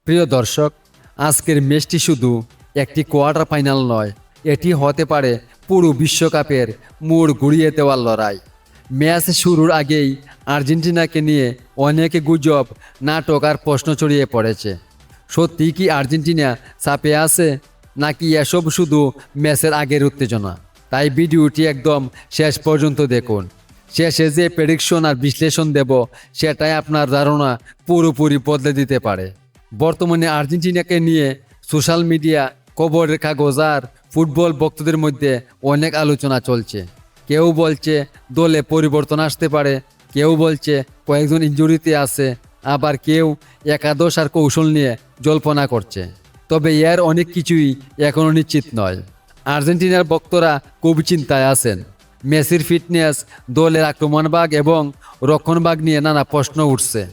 প্রিয় দর্শক, আজকের ম্যাচটি শুধু একটি কোয়ার্টার ফাইনাল নয়, এটি হতে পারে পুরো বিশ্বকাপের মোড় ঘুরিয়ে দেওয়ার লড়াই। ম্যাচ শুরুর আগেই আর্জেন্টিনাকে নিয়ে অনেকে গুজব, নাটক আর প্রশ্ন ছড়িয়ে পড়েছে। সত্যি কি আর্জেন্টিনা চাপে আছে, নাকি এসব শুধু ম্যাচের আগের উত্তেজনা? তাই ভিডিওটি একদম শেষ পর্যন্ত দেখুন। শেষে যে প্রেডিকশন আর বিশ্লেষণ দেব, সেটাই আপনার ধারণা পুরোপুরি বদলে দিতে পারে। বর্তমানে আর্জেন্টিনাকে নিয়ে সোশ্যাল মিডিয়া, খবরের কাগজ আর ফুটবল ভক্তদের মধ্যে অনেক আলোচনা চলছে। কেউ বলছে দলে পরিবর্তন আসতে পারে, কেউ বলছে কয়েকজন ইনজুরিতে আছে, আবার কেউ একাদশ আর কৌশল নিয়ে জল্পনা করছে। তবে এর অনেক কিছুই এখনও নিশ্চিত নয়। আর্জেন্টিনার ভক্তরা খুব চিন্তায় আছেন। মেসির ফিটনেস, দলের আক্রমণভাগ এবং রক্ষণভাগ নিয়ে নানা প্রশ্ন উঠছে।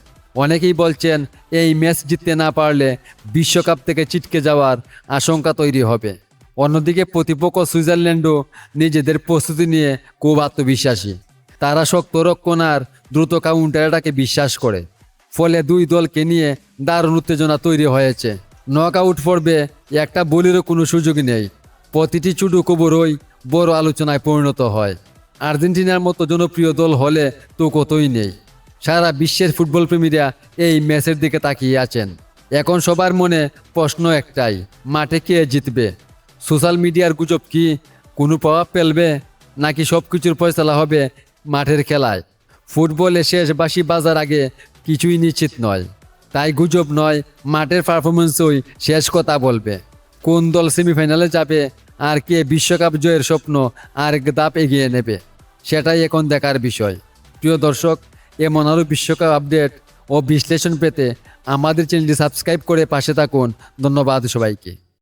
অনেকেই বলছেন এই ম্যাচ জিততে না পারলে বিশ্বকাপ থেকে ছিটকে যাওয়ার আশঙ্কা তৈরি হবে। অন্যদিকে প্রতিপক্ষ সুইজারল্যান্ডও নিজেদের প্রস্তুতি নিয়ে খুব আত্মবিশ্বাসী। তারা শক্ত রক্ষণ আর দ্রুত কাউন্টার অ্যাটাকে বিশ্বাস করে। ফলে দুই দলকে নিয়ে দারুণ উত্তেজনা তৈরি হয়েছে। নক আউট পর্বে একটা বলিরও কোনো সুযোগ নেই। প্রতিটি ছোট খবরই বড় আলোচনায় পরিণত হয়। আর্জেন্টিনার মতো জনপ্রিয় দল হলে তো কতই নেই। সারা বিশ্বের ফুটবল প্রেমীরা এই ম্যাচের দিকে তাকিয়ে আছেন। এখন সবার মনে প্রশ্ন একটাই, মাঠে কে জিতবে? সোশ্যাল মিডিয়ার গুজব কি কোনো প্রভাব ফেলবে, নাকি সব কিছুর ফয়সালা হবে মাঠের খেলায়? ফুটবলে শেষ বাঁশি বাজার আগে কিছুই নিশ্চিত নয়। তাই গুজব নয়, মাঠের পারফরমেন্সই শেষ কথা বলবে। কোন দল সেমিফাইনালে যাবে আর কে বিশ্বকাপ জয়ের স্বপ্ন আর এক ধাপ এগিয়ে নেবে, সেটাই এখন দেখার বিষয়। প্রিয় দর্শক, এমন আরও বিশ্বকাপ আপডেট ও বিশ্লেষণ পেতে আমাদের চ্যানেলটি সাবস্ক্রাইব করে পাশে থাকুন। ধন্যবাদ সবাইকে।